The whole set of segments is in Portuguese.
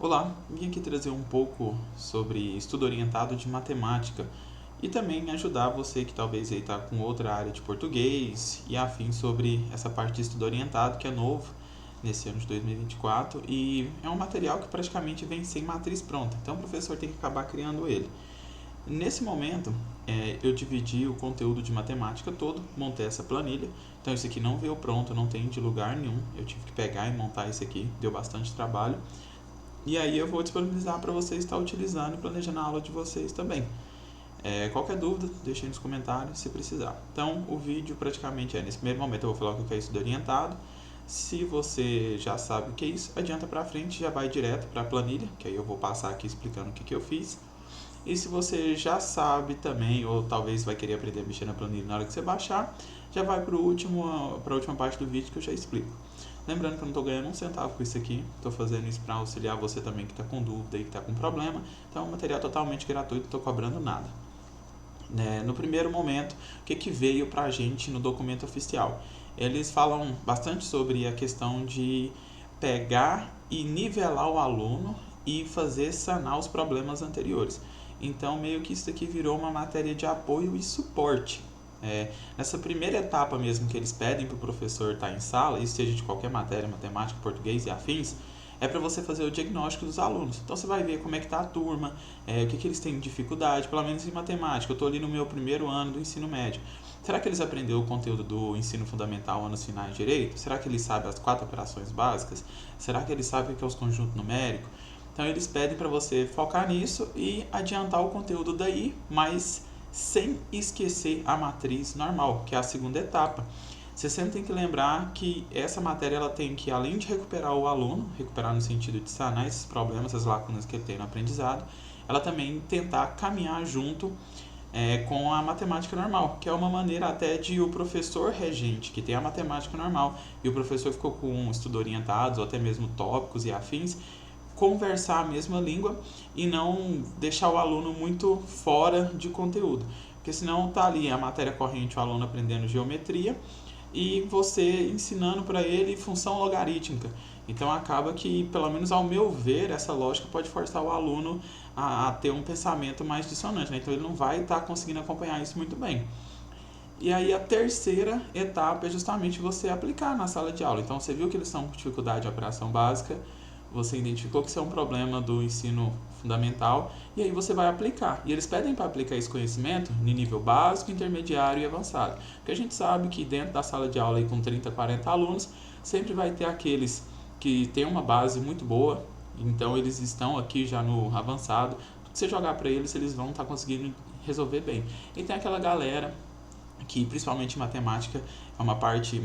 Olá, vim aqui trazer um pouco sobre estudo orientado de matemática e também ajudar você que talvez está com outra área de português e afim sobre essa parte de estudo orientado que é novo nesse ano de 2024 e é um material que praticamente vem sem matriz pronta, então o professor tem que acabar criando ele. Nesse momento, eu dividi o conteúdo de matemática todo, montei essa planilha, então isso aqui não veio pronto, não tem de lugar nenhum, eu tive que pegar e montar isso aqui, deu bastante trabalho. E aí eu vou disponibilizar para vocês estar utilizando e planejando a aula de vocês também. Qualquer dúvida, deixe aí nos comentários se precisar. Então, o vídeo praticamente nesse primeiro momento eu vou falar o que é estudo orientado. Se você já sabe o que é isso, adianta para frente, já vai direto para a planilha, que aí eu vou passar aqui explicando o que eu fiz. E se você já sabe também, ou talvez vai querer aprender a mexer na planilha na hora que você baixar, já vai para a última parte do vídeo que eu já explico. Lembrando que eu não estou ganhando um centavo com isso aqui, estou fazendo isso para auxiliar você também que está com dúvida e que está com problema. Então é um material totalmente gratuito, não estou cobrando nada. No primeiro momento, o que veio para a gente no documento oficial? Eles falam bastante sobre a questão de pegar e nivelar o aluno e fazer sanar os problemas anteriores. Então, meio que isso aqui virou uma matéria de apoio e suporte. Nessa primeira etapa mesmo que eles pedem para o professor estar em sala, isso seja de qualquer matéria, matemática, português e afins, é para você fazer o diagnóstico dos alunos. Então você vai ver como é que está a turma, o que eles têm de dificuldade, pelo menos em matemática. Eu estou ali no meu primeiro ano do ensino médio. Será que eles aprenderam o conteúdo do ensino fundamental anos finais direito? Será que eles sabem as 4 operações básicas? Será que eles sabem o que é os conjuntos numéricos? Então eles pedem para você focar nisso e adiantar o conteúdo daí, mas sem esquecer a matriz normal, que é a segunda etapa. Você sempre tem que lembrar que essa matéria ela tem que, além de recuperar o aluno, recuperar no sentido de sanar esses problemas, essas lacunas que ele tem no aprendizado, ela também tentar caminhar junto com a matemática normal, que é uma maneira até de o professor regente, que tem a matemática normal, e o professor ficou com estudo orientados, ou até mesmo tópicos e afins, conversar a mesma língua e não deixar o aluno muito fora de conteúdo. Porque senão tá ali a matéria corrente, o aluno aprendendo geometria e você ensinando para ele função logarítmica. Então acaba que, pelo menos ao meu ver, essa lógica pode forçar o aluno a ter um pensamento mais dissonante, né? Então ele não vai estar conseguindo acompanhar isso muito bem. E aí a terceira etapa é justamente você aplicar na sala de aula. Então você viu que eles estão com dificuldade de operação básica, você identificou que isso é um problema do ensino fundamental e aí você vai aplicar. E eles pedem para aplicar esse conhecimento em nível básico, intermediário e avançado. Porque a gente sabe que dentro da sala de aula aí, com 30, 40 alunos, sempre vai ter aqueles que têm uma base muito boa, então eles estão aqui já no avançado. Se você jogar para eles vão estar conseguindo resolver bem. E tem aquela galera que principalmente em matemática é uma parte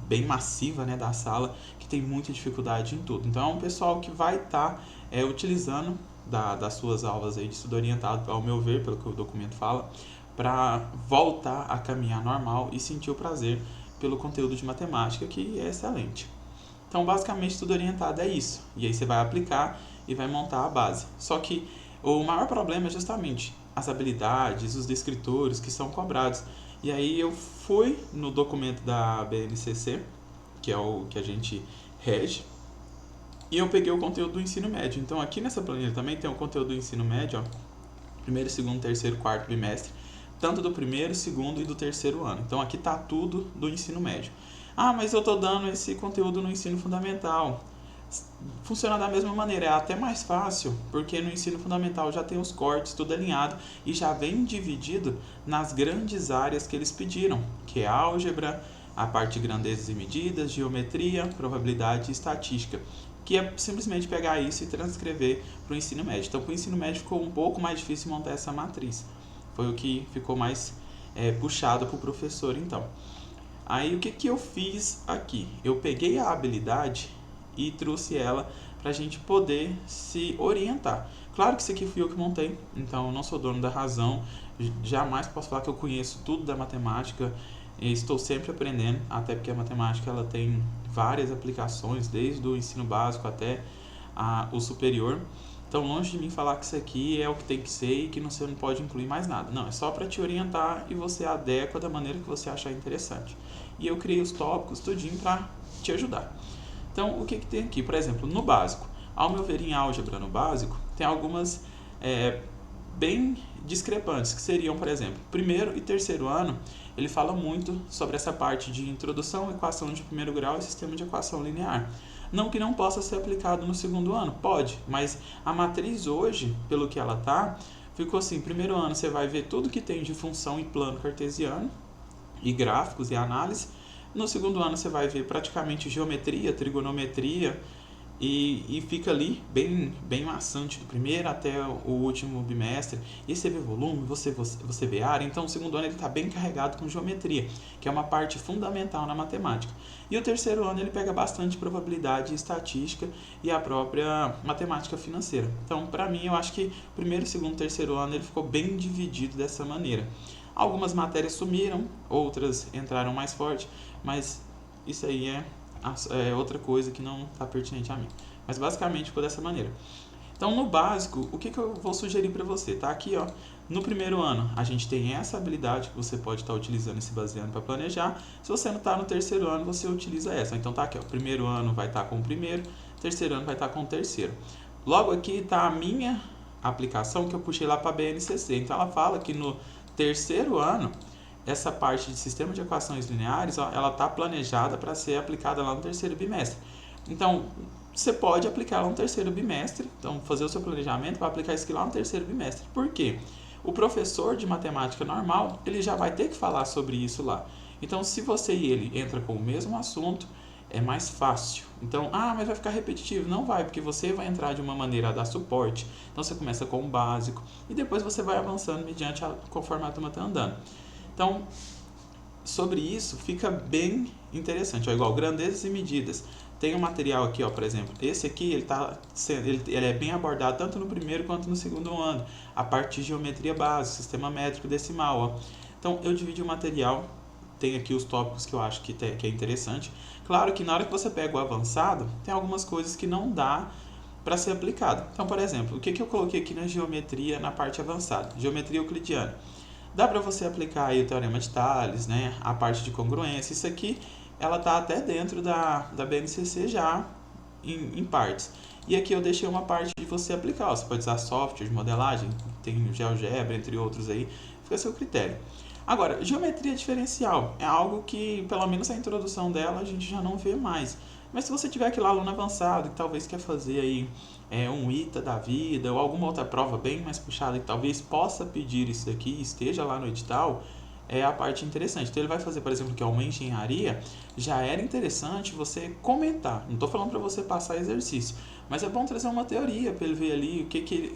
bem massiva, né, da sala, que tem muita dificuldade em tudo. Então é um pessoal que vai estar utilizando das suas aulas aí de estudo orientado, ao meu ver, pelo que o documento fala, para voltar a caminhar normal e sentir o prazer pelo conteúdo de matemática, que é excelente. Então, basicamente, estudo orientado é isso. E aí você vai aplicar e vai montar a base. Só que o maior problema é justamente as habilidades, os descritores que são cobrados. E aí eu fui no documento da BNCC, que é o que a gente rege, e eu peguei o conteúdo do ensino médio. Então aqui nessa planilha também tem o conteúdo do ensino médio, primeiro, segundo, terceiro, quarto bimestre, tanto do primeiro, segundo e do terceiro ano. Então aqui está tudo do ensino médio. Ah, mas eu estou dando esse conteúdo no ensino fundamental. Funciona da mesma maneira, é até mais fácil, porque no ensino fundamental já tem os cortes tudo alinhado e já vem dividido nas grandes áreas que eles pediram, que é álgebra, a parte de grandezas e medidas, geometria, probabilidade e estatística, que é simplesmente pegar isso e transcrever para o ensino médio. Então, para o ensino médio ficou um pouco mais difícil montar essa matriz, foi o que ficou mais puxado para o professor, então. Aí o que eu fiz aqui? Eu peguei a habilidade e trouxe ela para a gente poder se orientar. Claro que isso aqui fui eu que montei, então eu não sou dono da razão, jamais posso falar que eu conheço tudo da matemática, e estou sempre aprendendo, até porque a matemática ela tem várias aplicações, desde o ensino básico até o superior. Então, longe de mim falar que isso aqui é o que tem que ser e que você não pode incluir mais nada. Não, é só para te orientar e você adequa da maneira que você achar interessante. E eu criei os tópicos tudinho para te ajudar. Então, o que tem aqui? Por exemplo, no básico. Ao meu ver, em álgebra no básico, tem algumas bem discrepantes, que seriam, por exemplo, primeiro e terceiro ano, ele fala muito sobre essa parte de introdução, equação de primeiro grau e sistema de equação linear. Não que não possa ser aplicado no segundo ano, pode, mas a matriz hoje, pelo que ela tá, ficou assim, primeiro ano você vai ver tudo que tem de função e plano cartesiano, e gráficos e análise. No segundo ano você vai ver praticamente geometria, trigonometria, e fica ali bem maçante do primeiro até o último bimestre. E você vê volume, você vê área. Então o segundo ano ele está bem carregado com geometria, que é uma parte fundamental na matemática. E o terceiro ano ele pega bastante probabilidade e estatística e a própria matemática financeira. Então, para mim, eu acho que primeiro, segundo, terceiro ano ele ficou bem dividido dessa maneira. Algumas matérias sumiram, outras entraram mais forte, mas isso aí é outra coisa que não está pertinente a mim. Mas basicamente ficou dessa maneira. Então, no básico, o que eu vou sugerir para você? Tá aqui, ó. No primeiro ano, a gente tem essa habilidade que você pode estar utilizando e se baseando para planejar. Se você não está no terceiro ano, você utiliza essa. Então, tá aqui, ó. Primeiro ano vai estar com o primeiro, terceiro ano vai estar com o terceiro. Logo aqui está a minha aplicação que eu puxei lá para a BNCC. Então, ela fala que no terceiro ano, essa parte de sistema de equações lineares, ó, ela está planejada para ser aplicada lá no terceiro bimestre. Então, você pode aplicar lá no terceiro bimestre, então fazer o seu planejamento para aplicar isso aqui lá no terceiro bimestre. Por quê? O professor de matemática normal, ele já vai ter que falar sobre isso lá. Então, se você e ele entram com o mesmo assunto, é mais fácil. Então, mas vai ficar repetitivo. Não vai, porque você vai entrar de uma maneira a dar suporte. Então, você começa com o básico e depois você vai avançando conforme a turma está andando. Então, sobre isso, fica bem interessante. Ó, igual grandezas e medidas. Tem um material aqui, ó, por exemplo, esse aqui ele é bem abordado tanto no primeiro quanto no segundo ano. A parte de geometria básica, sistema métrico decimal. Ó. Então, eu dividi o material, tem aqui os tópicos que eu acho que é interessante. Claro que na hora que você pega o avançado, tem algumas coisas que não dá para ser aplicado. Então, por exemplo, o que eu coloquei aqui na geometria, na parte avançada? Geometria euclidiana. Dá para você aplicar aí o teorema de Tales, né? A parte de congruência. Isso aqui, ela tá até dentro da BNCC já em partes. E aqui eu deixei uma parte de você aplicar. Você pode usar software de modelagem, tem o GeoGebra, entre outros aí. Fica a seu critério. Agora, geometria diferencial é algo que, pelo menos a introdução dela, a gente já não vê mais. Mas se você tiver aquele aluno avançado que talvez quer fazer aí um ITA da vida ou alguma outra prova bem mais puxada que talvez possa pedir isso aqui, esteja lá no edital, é a parte interessante. Então ele vai fazer, por exemplo, que é uma engenharia, já era interessante você comentar. Não estou falando para você passar exercício, mas é bom trazer uma teoria para ele ver ali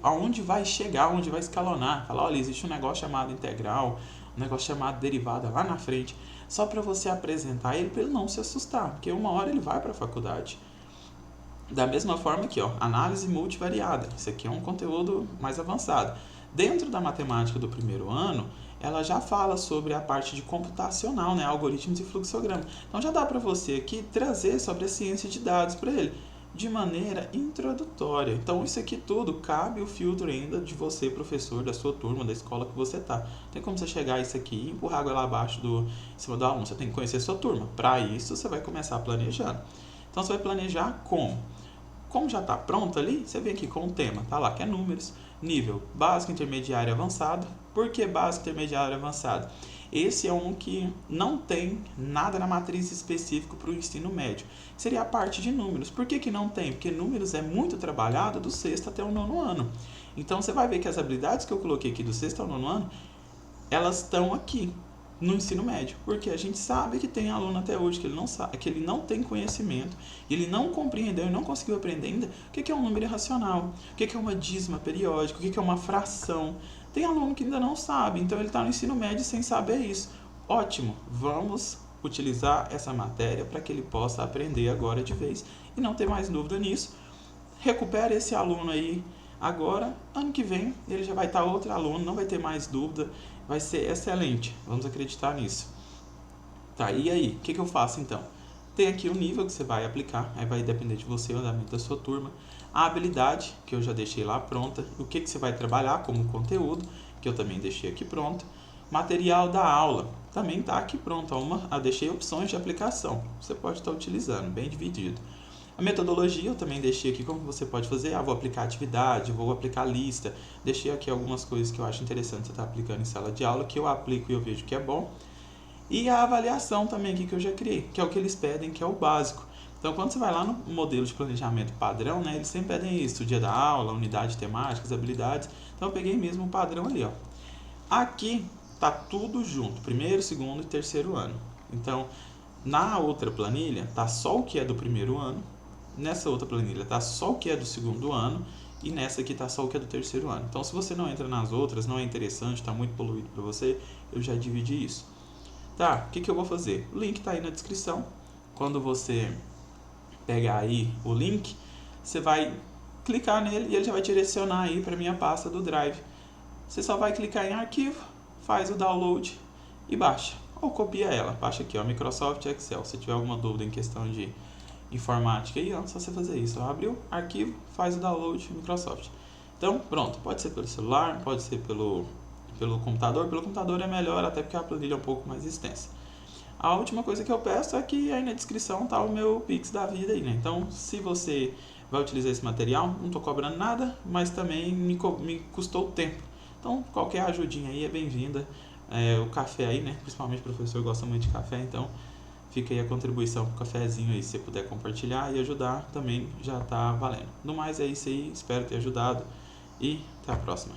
aonde vai chegar, onde vai escalonar. Falar, olha, existe um negócio chamado integral, um negócio chamado derivada lá na frente, só para você apresentar ele para ele não se assustar, porque uma hora ele vai para a faculdade. Da mesma forma que, ó, análise multivariada. Isso aqui é um conteúdo mais avançado. Dentro da matemática do primeiro ano, ela já fala sobre a parte de computacional, né, algoritmos e fluxograma. Então já dá para você aqui trazer sobre a ciência de dados para ele, de maneira introdutória. Então isso aqui tudo cabe o filtro ainda de você, professor, da sua turma, da escola que você tá. Tem como você chegar isso aqui e empurrar água lá abaixo em cima do aluno. Você tem que conhecer a sua turma. Para isso, você vai começar planejando. Então você vai planejar como? Como já está pronto ali, você vem aqui com o tema, tá lá, que é números, nível básico, intermediário e avançado. Por que básico, intermediário e avançado? Esse é um que não tem nada na matriz específico para o ensino médio. Seria a parte de números. Por que não tem? Porque números é muito trabalhado do sexto até o nono ano. Então você vai ver que as habilidades que eu coloquei aqui do sexto ao nono ano, elas estão aqui no ensino médio, porque a gente sabe que tem aluno até hoje que ele não sabe, que ele não tem conhecimento, ele não compreendeu e não conseguiu aprender ainda o que é um número irracional, o que é uma dízima periódica, o que é uma fração. Tem aluno que ainda não sabe, então ele está no ensino médio sem saber isso. Ótimo, vamos utilizar essa matéria para que ele possa aprender agora de vez e não ter mais dúvida nisso. Recupera esse aluno aí agora, ano que vem ele já vai estar outro aluno, não vai ter mais dúvida, vai ser excelente, vamos acreditar nisso. Tá, e aí, o que eu faço então? Tem aqui o nível que você vai aplicar, aí vai depender de você, o andamento da sua turma. A habilidade, que eu já deixei lá pronta, o que você vai trabalhar como conteúdo, que eu também deixei aqui pronto. Material da aula, também está aqui pronto, eu deixei opções de aplicação, você pode estar utilizando, bem dividido. A metodologia eu também deixei aqui como você pode fazer. Vou aplicar atividade, vou aplicar lista. Deixei aqui algumas coisas que eu acho interessante você estar aplicando em sala de aula, que eu aplico e eu vejo que é bom. E a avaliação também aqui que eu já criei, que é o que eles pedem, que é o básico. Então, quando você vai lá no modelo de planejamento padrão, né, eles sempre pedem isso, o dia da aula, unidade temática, as habilidades. Então, eu peguei mesmo o padrão ali, ó. Aqui tá tudo junto, primeiro, segundo e terceiro ano. Então, na outra planilha tá só o que é do primeiro ano, nessa outra planilha tá só o que é do segundo ano e nessa aqui tá só o que é do terceiro ano. Então, se você não entra nas outras, não é interessante, tá muito poluído para você, eu já dividi isso. Tá, o que eu vou fazer? O link tá aí na descrição. Quando você pegar aí o link, você vai clicar nele e ele já vai direcionar aí para minha pasta do Drive. Você só vai clicar em arquivo, faz o download e baixa. Ou copia ela, baixa aqui, ó, Microsoft Excel. Se tiver alguma dúvida em questão de informática aí, ó, só você fazer isso. Abriu, arquivo, faz o download Microsoft. Então, pronto, pode ser pelo celular, pode ser pelo computador. Pelo computador é melhor, até porque a planilha é um pouco mais extensa. A última coisa que eu peço é que aí na descrição tá o meu Pix da vida aí, né? Então, se você vai utilizar esse material, não tô cobrando nada, mas também me custou tempo. Então, qualquer ajudinha aí é bem-vinda. O café aí, né? Principalmente o professor gosta muito de café, então fica aí a contribuição pro cafezinho aí. Se você puder compartilhar e ajudar, também já tá valendo. No mais é isso aí, espero ter ajudado e até a próxima.